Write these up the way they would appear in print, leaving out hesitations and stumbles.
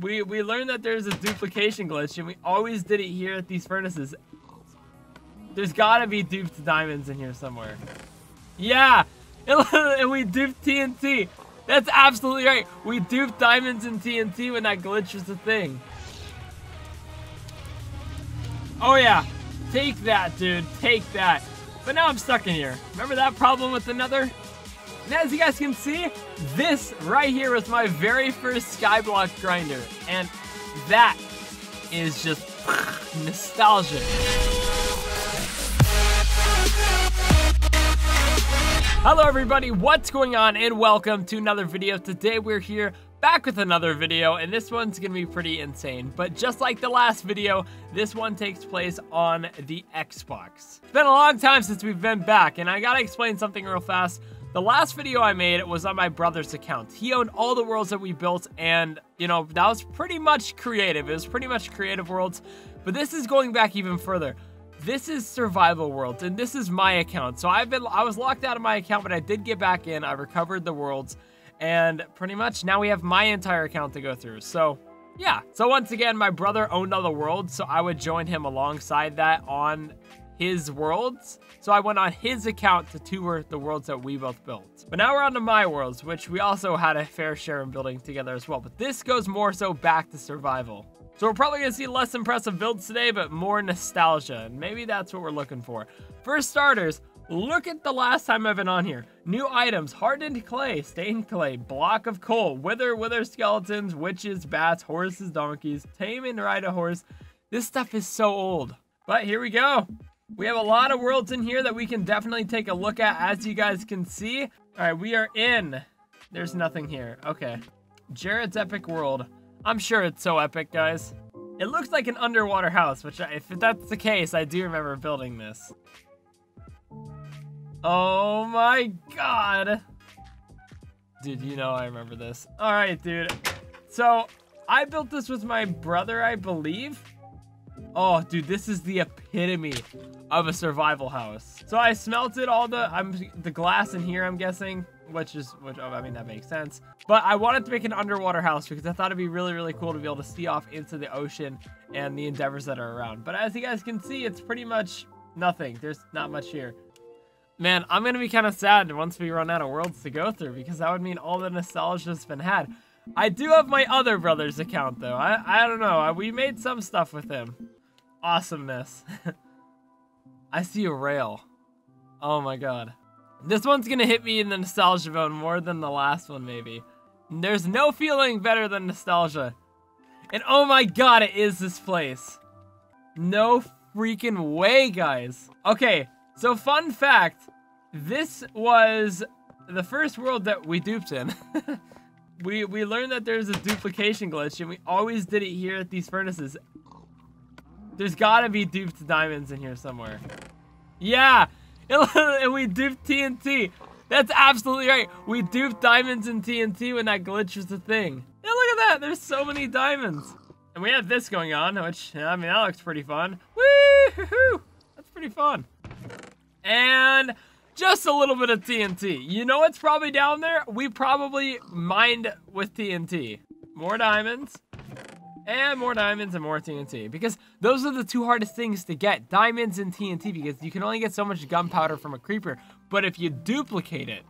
We learned that there's a duplication glitch, and we always did it here at these furnaces. There's gotta be duped diamonds in here somewhere. Yeah, and we duped TNT. That's absolutely right. We duped diamonds and TNT when that glitch was a thing. Oh yeah, take that, dude, take that. But now I'm stuck in here. Remember that problem with the Nether? And as you guys can see, this right here was my very first skyblock grinder. And that is just nostalgic. Hello everybody, what's going on and welcome to another video. Today we're here back with another video and this one's gonna be pretty insane. But just like the last video, this one takes place on the Xbox. It's been a long time since we've been back and I gotta explain something real fast. The last video I made was on my brother's account. He owned all the worlds that we built and, you know, that was pretty much creative. It was pretty much creative worlds, but this is going back even further. This is survival worlds and this is my account. So I was locked out of my account, but I did get back in. I recovered the worlds and pretty much now we have my entire account to go through. So yeah, so once again, my brother owned all the worlds, so I would join him alongside that on his worlds. So I went on his account to tour the worlds that we both built. But now we're on to my worlds, which we also had a fair share in building together as well. But this goes more so back to survival. So we're probably gonna see less impressive builds today, but more nostalgia. And maybe that's what we're looking for. For starters, look at the last time I've been on here. New items, hardened clay, stained clay, block of coal, wither skeletons, witches, bats, horses, donkeys, tame and ride a horse. This stuff is so old. But here we go. We have a lot of worlds in here that we can definitely take a look at, as you guys can see. All right, we are in. There's nothing here. Okay. Jared's Epic World. I'm sure it's so epic, guys. It looks like an underwater house, which if that's the case, I do remember building this. Oh my god. Dude, you know I remember this. All right, dude. So I built this with my brother, I believe. Oh, dude, this is the epitome of a survival house. So I smelted all the glass in here, I'm guessing, which I mean, that makes sense. But I wanted to make an underwater house because I thought it'd be really, really cool to be able to see off into the ocean and the endeavors that are around. But as you guys can see, it's pretty much nothing. There's not much here. Man, I'm gonna be kind of sad once we run out of worlds to go through because that would mean all the nostalgia's been had. I do have my other brother's account though. I don't know. We made some stuff with him. Awesomeness. I see a rail. Oh my god. This one's gonna hit me in the nostalgia bone more than the last one maybe. There's no feeling better than nostalgia. And oh my god, it is this place. No freaking way, guys. Okay, so fun fact. This was the first world that we duped in. We learned that there's a duplication glitch and we always did it here at these furnaces. There's gotta be duped diamonds in here somewhere. Yeah, and we duped TNT. That's absolutely right. We duped diamonds and TNT when that glitch was a thing. Yeah, look at that. There's so many diamonds. And we have this going on, which, I mean, that looks pretty fun. Woo-hoo-hoo. That's pretty fun. And just a little bit of TNT. You know what's probably down there? We probably mined with TNT. More diamonds. And more diamonds and more TNT. Because those are the two hardest things to get. Diamonds and TNT. Because you can only get so much gunpowder from a creeper. But if you duplicate it,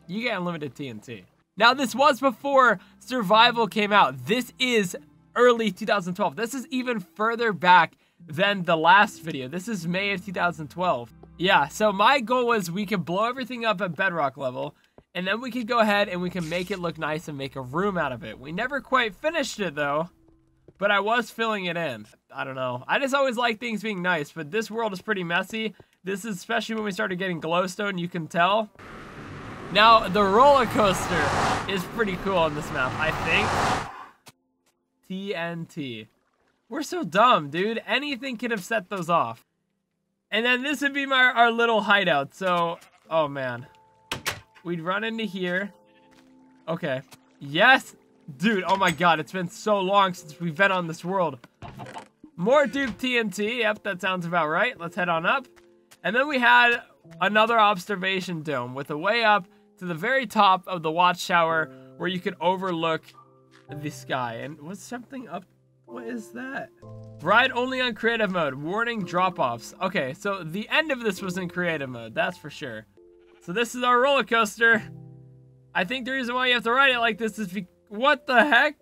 you get unlimited TNT. Now this was before survival came out. This is early 2012. This is even further back than the last video. This is May of 2012. Yeah, so my goal was we could blow everything up at bedrock level. And then we could go ahead and we can make it look nice and make a room out of it. We never quite finished it though. But I was filling it in. I don't know. I just always like things being nice, but this world is pretty messy. This is especially when we started getting glowstone, you can tell. Now, the roller coaster is pretty cool on this map, I think. TNT. We're so dumb, dude. Anything could have set those off. And then this would be our little hideout. So, oh man. We'd run into here. Okay. Yes. Dude, oh my god, it's been so long since we've been on this world. More duped TNT. Yep, that sounds about right. Let's head on up. And then we had another observation dome with a way up to the very top of the watchtower where you could overlook the sky. And what's something up? What is that? Ride only on creative mode. Warning, drop-offs. Okay, so the end of this was in creative mode. That's for sure. So this is our roller coaster. I think the reason why you have to ride it like this is what the heck?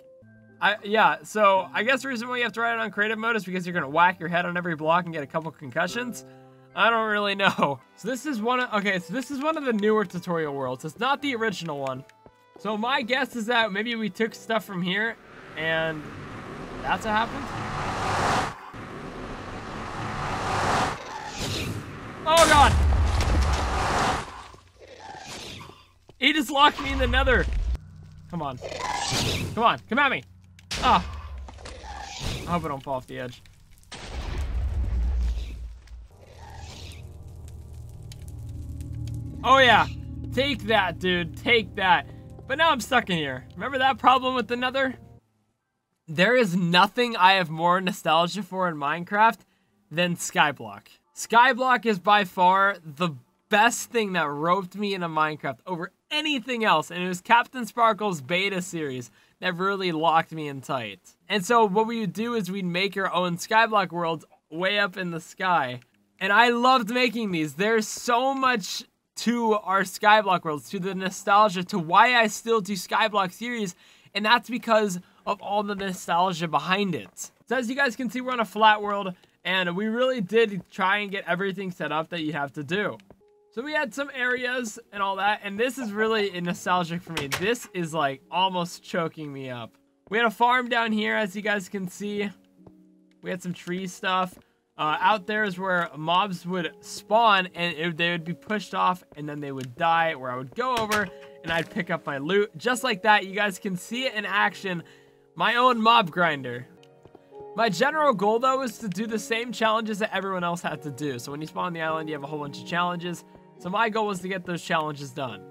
Yeah, so I guess the reason why you have to ride it on creative mode is because you're gonna whack your head on every block and get a couple concussions. I don't really know. So this is one of the newer tutorial worlds. It's not the original one. So my guess is that maybe we took stuff from here and that's what happened. Oh god! He just locked me in the nether. Come on. Come on, come at me. Ah. I hope I don't fall off the edge. Oh yeah, take that, dude, take that. But now I'm stuck in here. Remember that problem with the nether? There is nothing I have more nostalgia for in Minecraft than Skyblock. Skyblock is by far the best thing that roped me into Minecraft over anything else, and it was Captain Sparkle's beta series that really locked me in tight. And so what we would do is we'd make our own Skyblock worlds way up in the sky. And I loved making these. There's so much to our Skyblock worlds, to the nostalgia, to why I still do Skyblock series, and that's because of all the nostalgia behind it. So as you guys can see, we're on a flat world, and we really did try and get everything set up that you have to do. So we had some areas and all that, and this is really nostalgic for me. This is like almost choking me up. We had a farm down here, as you guys can see. We had some tree stuff. Out there is where mobs would spawn, and they would be pushed off, and then they would die, where I would go over, and I'd pick up my loot. Just like that, you guys can see it in action. My own mob grinder. My general goal, though, is to do the same challenges that everyone else had to do. So when you spawn on the island, you have a whole bunch of challenges. So my goal was to get those challenges done.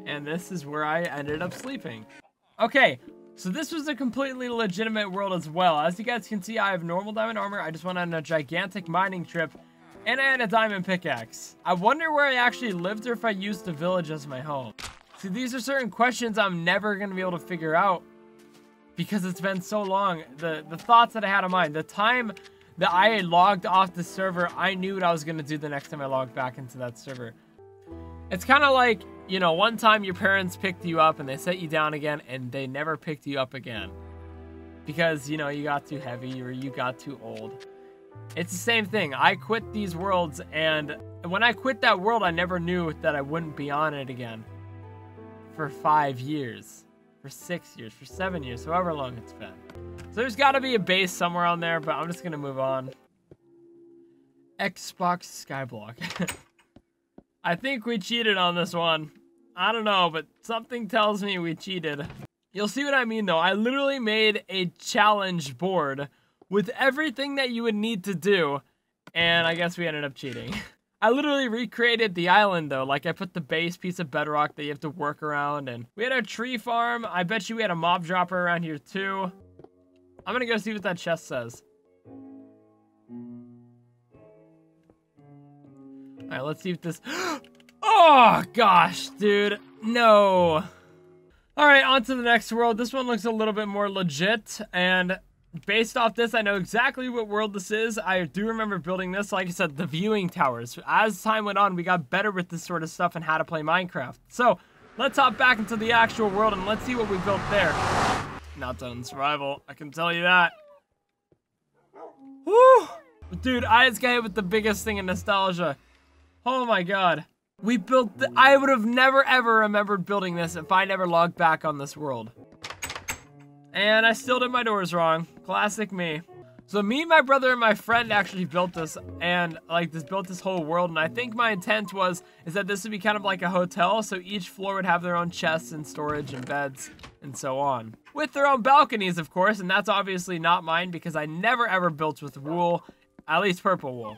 And this is where I ended up sleeping. Okay, so this was a completely legitimate world as well. As you guys can see, I have normal diamond armor. I just went on a gigantic mining trip. And I had a diamond pickaxe. I wonder where I actually lived or if I used the village as my home. See, these are certain questions I'm never going to be able to figure out because it's been so long. The thoughts that I had in mind, the time that I logged off the server, I knew what I was going to do the next time I logged back into that server. It's kind of like, you know, one time your parents picked you up and they set you down again and they never picked you up again. Because, you know, you got too heavy or you got too old. It's the same thing. I quit these worlds, and when I quit that world, I never knew that I wouldn't be on it again. For 5 years. For 6 years. For 7 years. However long it's been. So there's got to be a base somewhere on there, but I'm just going to move on. Xbox Skyblock. I think we cheated on this one. I don't know, but something tells me we cheated. You'll see what I mean, though. I literally made a challenge board with everything that you would need to do, and I guess we ended up cheating. I literally recreated the island, though. Like, I put the base piece of bedrock that you have to work around, and we had a tree farm. I bet you we had a mob dropper around here, too. I'm gonna go see what that chest says. Alright, let's see if this... Oh, gosh, dude. No. Alright, on to the next world. This one looks a little bit more legit, and based off this, I know exactly what world this is. I do remember building this. Like I said, the viewing towers. As time went on, we got better with this sort of stuff and how to play Minecraft. So, let's hop back into the actual world and let's see what we built there. Not done in survival, I can tell you that. Woo! Dude, I just got hit with the biggest thing in nostalgia. Oh my god. We built I would have never ever remembered building this if I never logged back on this world. And I still did my doors wrong. Classic me. So me, my brother, and my friend actually built this, and built this whole world. And I think my intent is that this would be kind of like a hotel. So each floor would have their own chests and storage and beds and so on, with their own balconies, of course. And that's obviously not mine because I never ever built with wool, at least purple wool.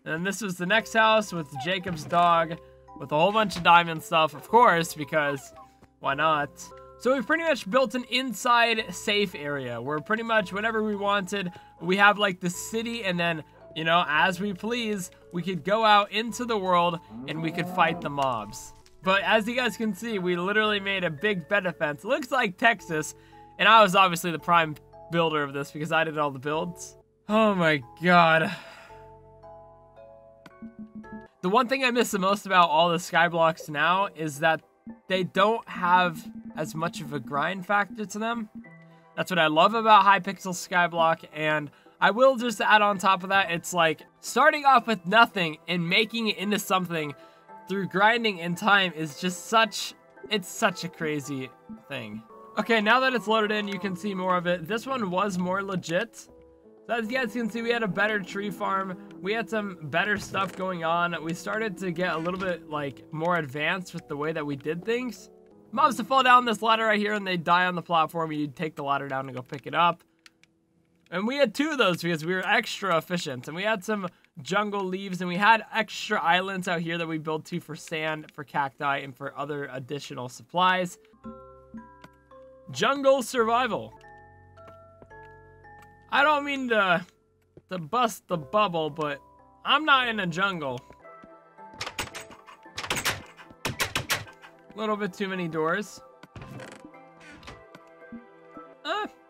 And then this was the next house with Jacob's dog, with a whole bunch of diamond stuff, of course, because why not? So we pretty much built an inside safe area where pretty much whatever we wanted, we have like the city, and then, you know, as we please, we could go out into the world and we could fight the mobs. But as you guys can see, we literally made a big bed defense. It looks like Texas, and I was obviously the prime builder of this because I did all the builds. Oh my god. The one thing I miss the most about all the Skyblocks now is that they don't have as much of a grind factor to them. That's what I love about Hypixel Skyblock, and I will just add on top of that, it's like starting off with nothing and making it into something through grinding in time is just such a crazy thing. Okay, now that it's loaded in, you can see more of it. This one was more legit. So as you guys can see, we had a better tree farm. We had some better stuff going on. We started to get a little bit like more advanced with the way that we did things. Mobs to fall down this ladder right here and they die on the platform. You take the ladder down and go pick it up. And we had 2 of those because we were extra efficient. And we had some jungle leaves and we had extra islands out here that we built to for sand, for cacti, and for other additional supplies. Jungle survival. I don't mean to bust the bubble, but I'm not in a jungle. A little bit too many doors.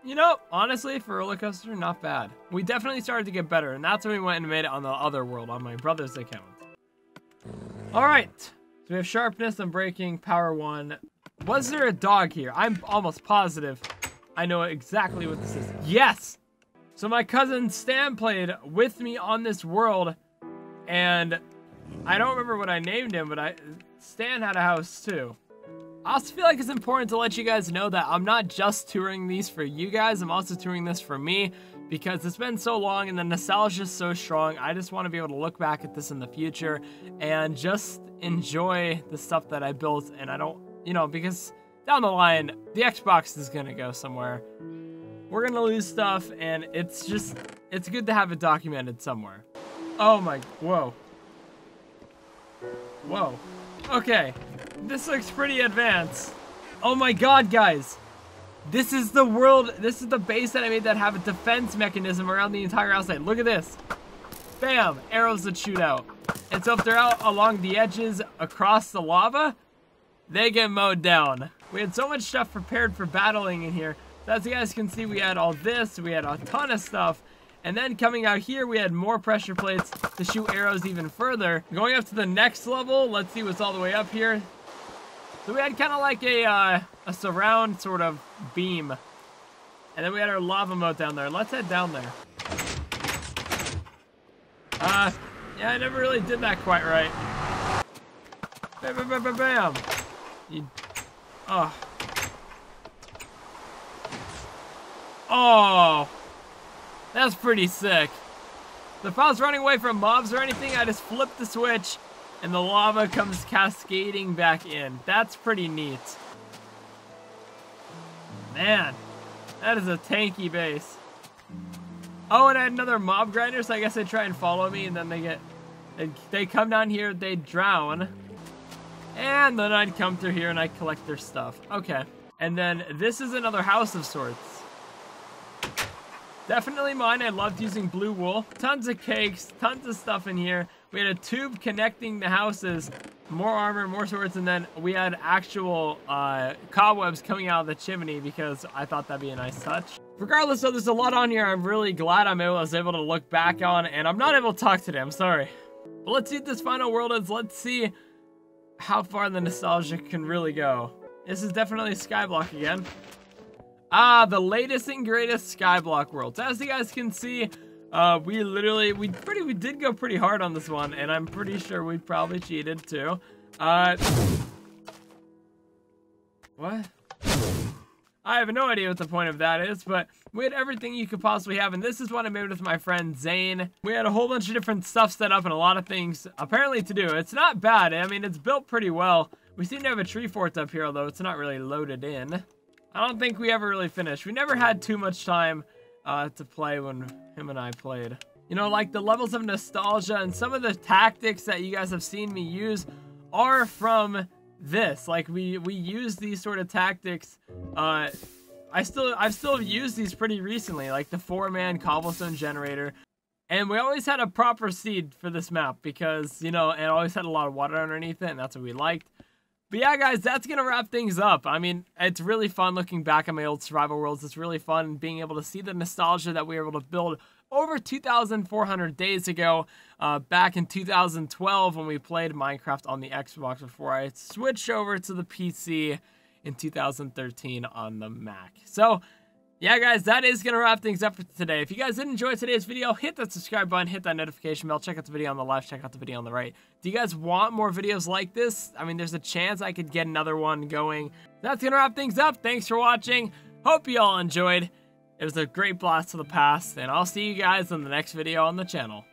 You know, honestly, for roller coaster, not bad. We definitely started to get better, and that's when we went and made it on the other world, on my brother's account. Alright, so we have sharpness and breaking, power 1. Was there a dog here? I'm almost positive I know exactly what this is. Yes! So my cousin Stan played with me on this world, and I don't remember what I named him, but Stan had a house too. I also feel like it's important to let you guys know that I'm not just touring these for you guys, I'm also touring this for me, because it's been so long and the nostalgia is so strong. I just want to be able to look back at this in the future and just enjoy the stuff that I built, and I don't, you know, because down the line, the Xbox is gonna go somewhere. We're gonna lose stuff, and it's good to have it documented somewhere. Oh my, whoa. Whoa. Okay, this looks pretty advanced. Oh my god, guys. This is the world, this is the base that I made that have a defense mechanism around the entire outside. Look at this. Bam, arrows that shoot out. And so if they're out along the edges across the lava, they get mowed down. We had so much stuff prepared for battling in here. So as you guys can see, we had all this, we had a ton of stuff. And then coming out here, we had more pressure plates to shoot arrows even further. Going up to the next level, let's see what's all the way up here. So we had kind of like a surround sort of beam. And then we had our lava moat down there. Let's head down there. Yeah, I never really did that quite right. Bam, bam, bam, bam, bam. Oh. That's pretty sick. So if I was running away from mobs or anything, I just flip the switch and the lava comes cascading back in. That's pretty neat. Man, that is a tanky base. Oh, and I had another mob grinder, so I guess they try and follow me, and then they come down here, they drown. And then I'd come through here and I'd collect their stuff. Okay. And then this is another house of sorts. Definitely mine. I loved using blue wool. Tons of cakes, tons of stuff in here. We had a tube connecting the houses, more armor, more swords, and then we had actual cobwebs coming out of the chimney because I thought that'd be a nice touch. Regardless, though, there's a lot on here I'm really glad I was able to look back on, and I'm not able to talk today, I'm sorry. But let's see what this final world is. Let's see how far the nostalgia can really go. This is definitely Skyblock again. The latest and greatest Skyblock worlds. As you guys can see, we did go pretty hard on this one, and I'm pretty sure we probably cheated too. What? I have no idea what the point of that is, but we had everything you could possibly have, and this is what I made with my friend Zane. We had a whole bunch of different stuff set up and a lot of things apparently to do. It's not bad. I mean, it's built pretty well. We seem to have a tree fort up here, although it's not really loaded in. I don't think we ever really finished. We never had too much time to play when him and I played. You know, like the levels of nostalgia and some of the tactics that you guys have seen me use are from this. Like we use these sort of tactics. I've still used these pretty recently, like the 4-man cobblestone generator. And we always had a proper seed for this map because, you know, it always had a lot of water underneath it, and that's what we liked. But yeah, guys, that's going to wrap things up. I mean, it's really fun looking back at my old survival worlds. It's really fun being able to see the nostalgia that we were able to build over 2,400 days ago, back in 2012 when we played Minecraft on the Xbox before I switched over to the PC in 2013 on the Mac. So, yeah, guys, that is going to wrap things up for today. If you guys did enjoy today's video, hit that subscribe button, hit that notification bell, check out the video on the left, check out the video on the right. Do you guys want more videos like this? I mean, there's a chance I could get another one going. That's going to wrap things up. Thanks for watching. Hope you all enjoyed. It was a great blast to the past, and I'll see you guys in the next video on the channel.